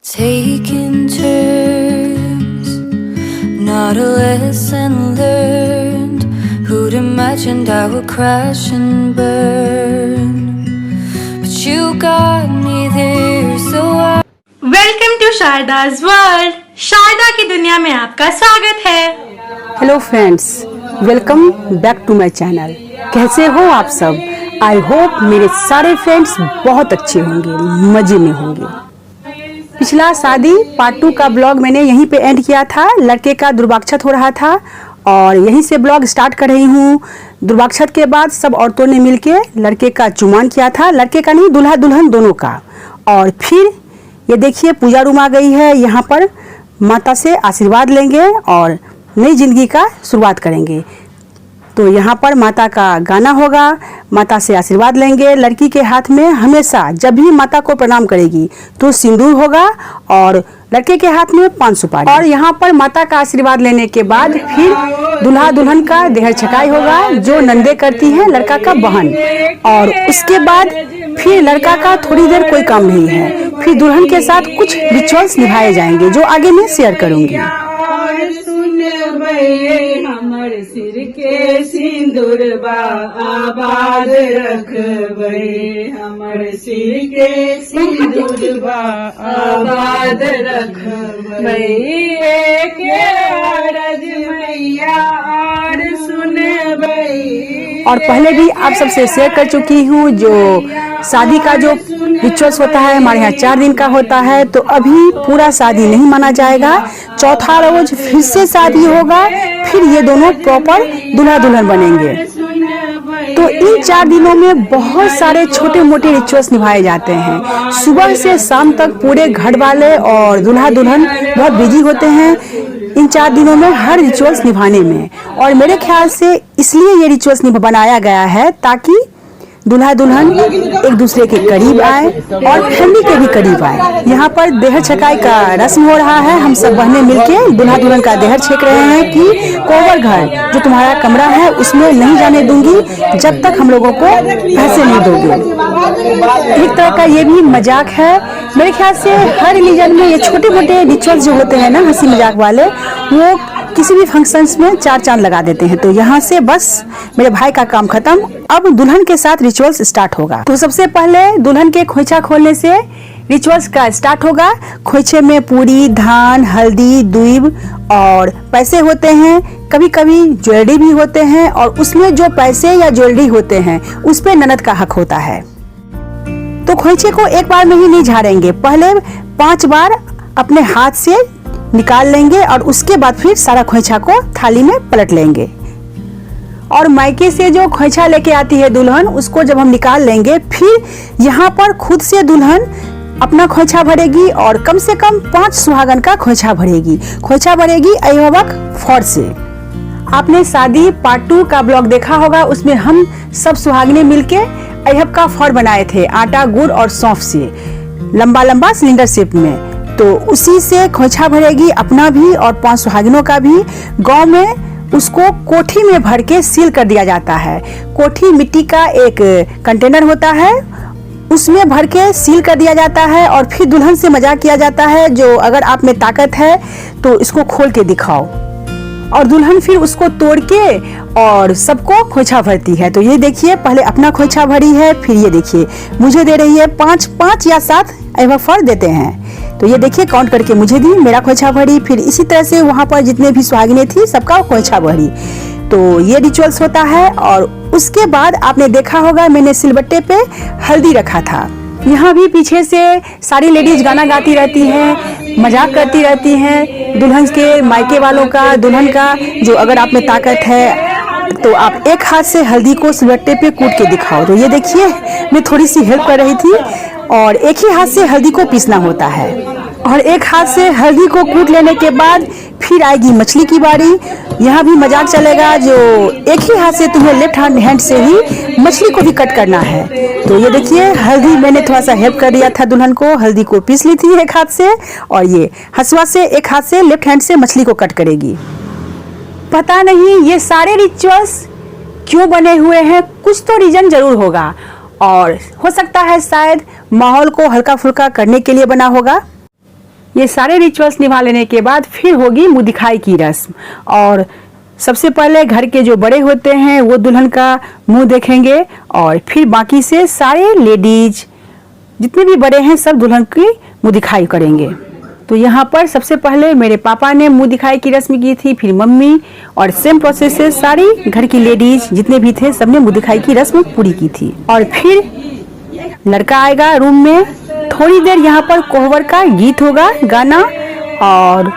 Taking turns, not a lesson learned. Who'd imagined I would crash and burn? But you got me there, so I... welcome to Sharda's world. Sharda की दुनिया में आपका स्वागत है। Hello friends, welcome back to my channel. कैसे हो आप सब? आई होप मेरे सारे फ्रेंड्स बहुत अच्छे होंगे, मजे में होंगे। पिछला शादी पार्ट 2 का ब्लॉग मैंने यहीं पे एंड किया था। लड़के का दुर्वाक्षत हो रहा था और यहीं से ब्लॉग स्टार्ट कर रही हूँ। दुर्वाक्षत के बाद सब औरतों ने मिलके लड़के का चुमान किया था, लड़के का नहीं, दूल्हा दुल्हन दोनों का। और फिर ये देखिए पूजा रूम आ गई है। यहाँ पर माता से आशीर्वाद लेंगे और नई जिंदगी का शुरुआत करेंगे। तो यहाँ पर माता का गाना होगा, माता से आशीर्वाद लेंगे। लड़की के हाथ में हमेशा जब भी माता को प्रणाम करेगी तो सिंदूर होगा और लड़के के हाथ में 5 सुपारी। और यहाँ पर माता का आशीर्वाद लेने के बाद फिर दूल्हा दुल्हन का देहर छकाई होगा, जो नंदे करती है लड़का का बहन। और उसके बाद फिर लड़का का थोड़ी देर कोई काम नहीं है, फिर दुल्हन के साथ कुछ रिचुअल्स निभाए जाएंगे जो आगे मैं शेयर करूंगी। हमर सिर के सिंदूरबा आबाद रखबै, हमर सिर के सिंदूरबा आबाद रखबै। के अरज मैया और सुनबै। और पहले भी आप सबसे शेयर कर चुकी हूँ, जो शादी का जो रिचुअल्स होता है हमारे यहाँ 4 दिन का होता है। तो अभी पूरा शादी नहीं माना जाएगा, चौथा रोज फिर से शादी होगा, फिर ये दोनों प्रॉपर दूल्हा दुल्हन बनेंगे। तो इन 4 दिनों में बहुत सारे छोटे मोटे रिचुअल्स निभाए जाते हैं। सुबह से शाम तक पूरे घर वाले और दूल्हा दुल्हन बहुत बिजी होते हैं इन 4 दिनों में हर रिचुअल्स निभाने में। और मेरे ख्याल से इसलिए ये रिचुअल्स बनाया गया है ताकि दूल्हा दुल्हन एक दूसरे के करीब आए और फैमिली के भी करीब आए। यहाँ पर देहर छकाई का रस्म हो रहा है। हम सब बहनें मिलके दूल्हा दुल्हन का देहर छेक रहे हैं कि कोवर घर जो तुम्हारा कमरा है उसमें नहीं जाने दूंगी जब तक हम लोगों को पैसे नहीं दोगे। एक तरह का ये भी मजाक है। मेरे ख्याल से हर रिलीजन में ये छोटे मोटे रिचुअल्स जो होते हैं ना, हंसी मजाक वाले, वो किसी भी फंक्शंस में 4 चांद लगा देते हैं। तो यहाँ से बस मेरे भाई का काम खत्म, अब दुल्हन के साथ रिचुअल्स स्टार्ट होगा। तो सबसे पहले दुल्हन के खोइछा खोलने से रिचुअल्स का स्टार्ट होगा। खोइछे में पूरी, धान, हल्दी, दूब और पैसे होते हैं, कभी कभी ज्वेलरी भी होते हैं। और उसमें जो पैसे या ज्वेलरी होते हैं उस पे ननद का हक होता है। तो खोइछे को एक बार में ही नहीं झाड़ेंगे, पहले 5 बार अपने हाथ से निकाल लेंगे और उसके बाद फिर सारा खोइछा को थाली में पलट लेंगे। और मायके से जो खोइछा लेके आती है दुल्हन, उसको जब हम निकाल लेंगे, फिर यहाँ पर खुद से दुल्हन अपना खोइछा भरेगी और कम से कम 5 सुहागन का खोइछा भरेगी। खोइछा भरेगी अहिबक फौर से। आपने शादी पार्ट 2 का ब्लॉग देखा होगा, उसमें हम सब सुहागने मिलके अहिब का फौर बनाए थे, आटा, गुड़ और सौंफ से, लंबा लंबा सिलेंडर शेप में। तो उसी से खोइछा भरेगी, अपना भी और 5 सुहागिनों का भी। गांव में उसको कोठी में भर के सील कर दिया जाता है। कोठी मिट्टी का एक कंटेनर होता है, उसमें भर के सील कर दिया जाता है। और फिर दुल्हन से मजाक किया जाता है, जो अगर आप में ताकत है तो इसको खोल के दिखाओ। और दुल्हन फिर उसको तोड़ के और सबको खोइछा भरती है। तो ये देखिए, पहले अपना खोइछा भरी है, फिर ये देखिए मुझे दे रही है 5 या 7 फल देते हैं। तो ये देखिए काउंट करके मुझे दी, मेरा खोइछा भरी। फिर इसी तरह से वहां पर जितने भी सुहागिनें थी सबका खोइछा भरी। तो ये रिचुअल्स होता है। और उसके बाद आपने देखा होगा मैंने सिलबट्टे पे हल्दी रखा था। यहाँ भी पीछे से सारी लेडीज गाना गाती रहती हैं, मजाक करती रहती हैं दुल्हन के मायके वालों का, दुल्हन का। जो अगर आप में ताकत है तो आप एक हाथ से हल्दी को सिलबट्टे पे कूट के दिखाओ। तो ये देखिए मैं थोड़ी सी हेल्प कर रही थी। और एक ही हाथ से हल्दी को पीसना होता है। और एक हाथ से हल्दी को कूट लेने के बाद फिर आएगी मछली की बारी। यहाँ भी मजाक चलेगा, जो एक ही हाथ से तुम्हें लेफ्ट हैंड से ही मछली को भी कट करना है। तो ये देखिए हल्दी मैंने थोड़ा सा हेल्प कर दिया था दुल्हन को, हल्दी को पीस ली थी एक हाथ से, और ये हसुआ से एक हाथ से लेफ्ट हैंड से मछली को कट करेगी। पता नहीं ये सारे रिचुअल्स क्यों बने हुए हैं, कुछ तो रीजन जरूर होगा। और हो सकता है शायद माहौल को हल्का फुल्का करने के लिए बना होगा। ये सारे रिचुअल्स निभा लेने के बाद फिर होगी मुँह दिखाई की रस्म। और सबसे पहले घर के जो बड़े होते हैं वो दुल्हन का मुंह देखेंगे और फिर बाकी से सारे लेडीज जितने भी बड़े हैं सब दुल्हन की मुंह दिखाई करेंगे। तो यहाँ पर सबसे पहले मेरे पापा ने मुंह दिखाई की रस्म की थी, फिर मम्मी, और सेम प्रोसेस से सारी घर की लेडीज जितने भी थे सबने मुंह दिखाई की रस्म पूरी की थी। और फिर लड़का आएगा रूम में, थोड़ी देर यहाँ पर कोहबर का गीत होगा, गाना, और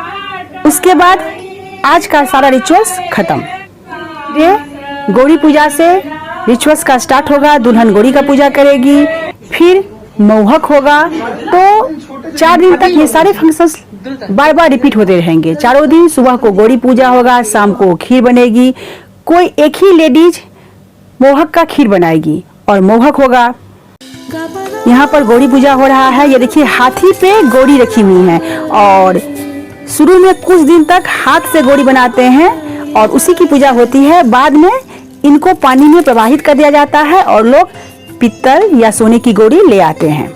उसके बाद आज का सारा रिचुअल्स खत्म। ये गौरी पूजा से रिचुअल्स का स्टार्ट होगा। दुल्हन गौरी का पूजा करेगी, फिर मौहक होगा। तो 4 दिन तक ये सारे फंक्शंस बार बार रिपीट होते रहेंगे। चारों दिन सुबह को गौरी पूजा होगा, शाम को खीर बनेगी। कोई एक ही लेडीज मौहक का खीर बनाएगी और मौहक होगा। यहाँ पर गौरी पूजा हो रहा है। ये देखिए हाथी पे गौरी रखी हुई है और शुरू में कुछ दिन तक हाथ से गौरी बनाते हैं और उसी की पूजा होती है। बाद में इनको पानी में प्रवाहित कर दिया जाता है और लोग पित्तल या सोने की गौरी ले आते हैं।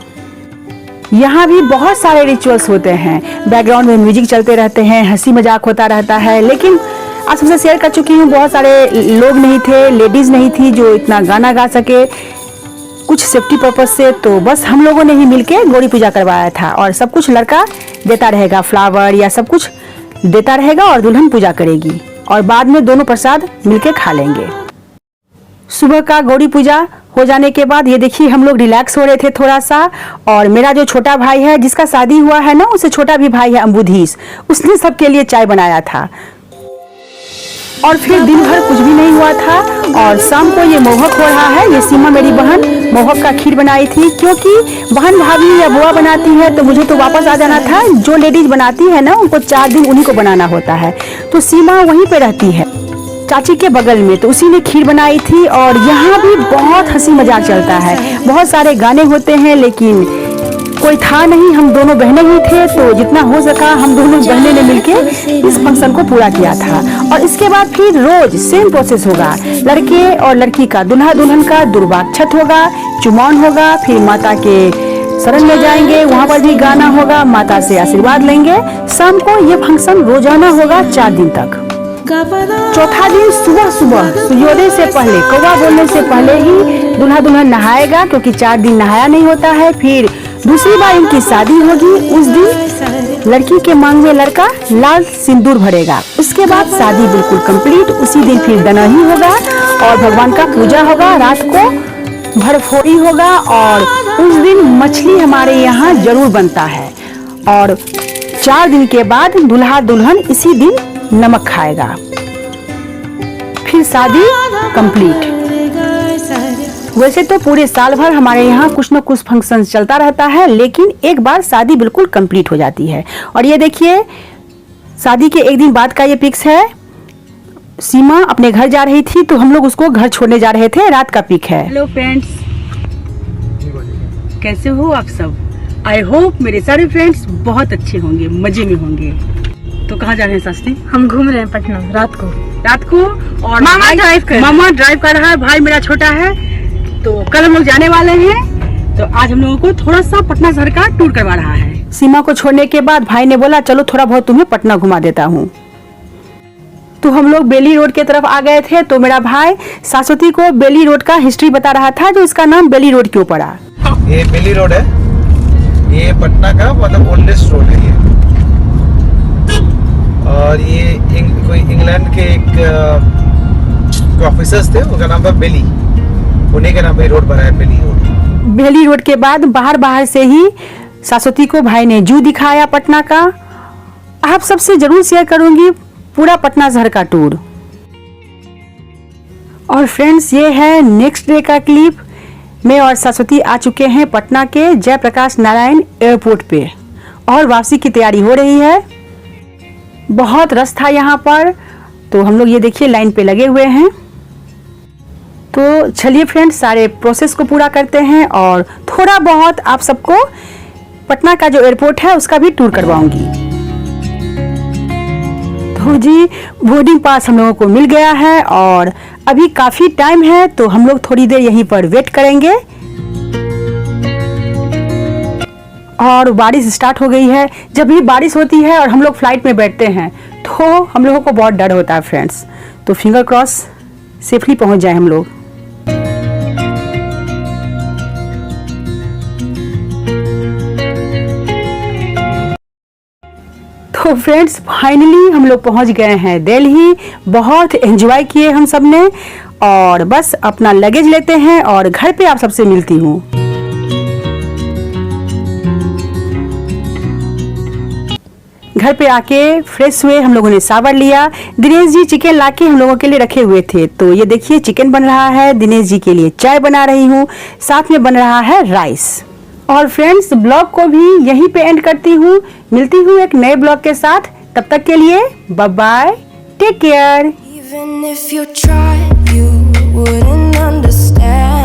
यहाँ भी बहुत सारे रिचुअल्स होते हैं। बैकग्राउंड में म्यूजिक चलते रहते हैं, हंसी मजाक होता रहता है। लेकिन आज सबसे शेयर कर चुकी हूँ, बहुत सारे लोग नहीं थे, लेडीज नहीं थी जो इतना गाना गा सके कुछ सेफ्टी पर्पज से। तो बस हम लोगों ने ही मिलके गौरी पूजा करवाया था और सब कुछ लड़का देता रहेगा, फ्लावर या सब कुछ देता रहेगा और दुल्हन पूजा करेगी और बाद में दोनों प्रसाद मिलके खा लेंगे। सुबह का गौरी पूजा हो जाने के बाद ये देखिए हम लोग रिलैक्स हो रहे थे थोड़ा सा। और मेरा जो छोटा भाई है जिसका शादी हुआ है ना, उससे छोटा भी भाई है अम्बुधीश, उसने सबके लिए चाय बनाया था। और फिर दिन भर कुछ भी नहीं हुआ था और शाम को ये मौहक हो रहा है। ये सीमा मेरी बहन मौहक का खीर बनाई थी, क्योंकि बहन भाभी या बुआ बनाती है तो मुझे तो वापस आ जाना था। जो लेडीज बनाती है ना उनको 4 दिन उन्हीं को बनाना होता है। तो सीमा वहीं पे रहती है चाची के बगल में, तो उसी ने खीर बनाई थी। और यहाँ भी बहुत हंसी मजाक चलता है, बहुत सारे गाने होते हैं, लेकिन कोई था नहीं, हम दोनों बहनें ही थे। तो जितना हो सका हम दोनों बहनें ने मिलके इस फंक्शन को पूरा किया था। और इसके बाद फिर रोज सेम प्रोसेस होगा। लड़के और लड़की का दूल्हा दुल्हन का दुर्वाक्षत होगा, चुमावन होगा, फिर माता के शरण में जाएंगे, वहाँ पर भी गाना होगा, माता से आशीर्वाद लेंगे। शाम को ये फंक्शन रोजाना होगा 4 दिन तक। चौथा दिन सुबह सुबह सूर्योदय से पहले, कौवा बोलने से पहले ही दूल्हा दुल्हन नहाएगा, क्योंकि 4 दिन नहाया नहीं होता है। फिर दूसरी बार इनकी शादी होगी। उस दिन लड़की के मांग में लड़का लाल सिंदूर भरेगा। उसके बाद शादी बिल्कुल कंप्लीट। उसी दिन फिर दनही होगा और भगवान का पूजा होगा। रात को भरफोड़ी होगा और उस दिन मछली हमारे यहाँ जरूर बनता है। और 4 दिन के बाद दूल्हा दुल्हन इसी दिन नमक खाएगा। फिर शादी कंप्लीट। वैसे तो पूरे साल भर हमारे यहाँ कुछ न कुछ फंक्शन चलता रहता है, लेकिन एक बार शादी बिल्कुल कंप्लीट हो जाती है। और ये देखिए शादी के 1 दिन बाद का ये पिक्स है। सीमा अपने घर जा रही थी तो हम लोग उसको घर छोड़ने जा रहे थे, रात का पिक है। हेलो फ्रेंड्स, कैसे हो आप सब? आई होप मेरे सारे फ्रेंड्स बहुत अच्छे होंगे, मजे में होंगे। तो कहाँ जा रहे हैं शास्त्री? हम घूम रहे हैं पटना रात को। और मामा ड्राइव कर रहा है, भाई मेरा छोटा है। तो कल हम लोग जाने वाले हैं। तो आज हम लोगों को थोड़ा सा पटना शहर का टूर करवा रहा है। सीमा को छोड़ने के बाद भाई ने बोला चलो थोड़ा बहुत तुम्हें पटना घुमा देता हूँ। तो हम लोग बेली रोड के तरफ आ गए थे। तो मेरा भाई शाश्वती को बेली रोड का हिस्ट्री बता रहा था, जो इसका नाम बेली रोड क्यों पड़ा। ये बेली रोड है, ये पटना का मतलब ओल्डेस्ट रोड है ये। और ये कोई इंग्लैंड के एक ऑफिसर्स थे, उनका नाम था बेली, उन्हीं के नाम पे रोड बना है बेली रोड। बेली रोड के बाद बाहर से ही शाश्वती को भाई ने जू दिखाया पटना का। आप सबसे जरूर शेयर करूंगी पूरा पटना शहर का टूर। और फ्रेंड्स ये है नेक्स्ट डे का क्लिप। मैं और शाश्वती आ चुके हैं पटना के जयप्रकाश नारायण एयरपोर्ट पे और वापसी की तैयारी हो रही है। बहुत रश था यहाँ पर, तो हम लोग ये देखिए लाइन पे लगे हुए हैं। तो चलिए फ्रेंड्स सारे प्रोसेस को पूरा करते हैं और थोड़ा बहुत आप सबको पटना का जो एयरपोर्ट है उसका भी टूर करवाऊंगी। तो जी बोर्डिंग पास हम लोगों को मिल गया है और अभी काफी टाइम है, तो हम लोग थोड़ी देर यहीं पर वेट करेंगे। और बारिश स्टार्ट हो गई है। जब भी बारिश होती है और हम लोग फ्लाइट में बैठते हैं तो हम लोगों को बहुत डर होता है फ्रेंड्स। तो फिंगर क्रॉस सेफली पहुंच जाए हम लोग। तो फ्रेंड्स फाइनली हम लोग पहुंच गए हैं दिल्ली। बहुत एंजॉय किए हम सब ने और बस अपना लगेज लेते हैं और घर पे आप सबसे मिलती हूँ। घर पे आके फ्रेश हुए, हम लोगों ने शावर लिया। दिनेश जी चिकन लाके हम लोगों के लिए रखे हुए थे, तो ये देखिए चिकन बन रहा है। दिनेश जी के लिए चाय बना रही हूँ, साथ में बन रहा है राइस। और फ्रेंड्स ब्लॉग को भी यहीं पे एंड करती हूँ। मिलती हूँ एक नए ब्लॉग के साथ, तब तक के लिए bye bye, take care. Even if you tried, you wouldn't understand.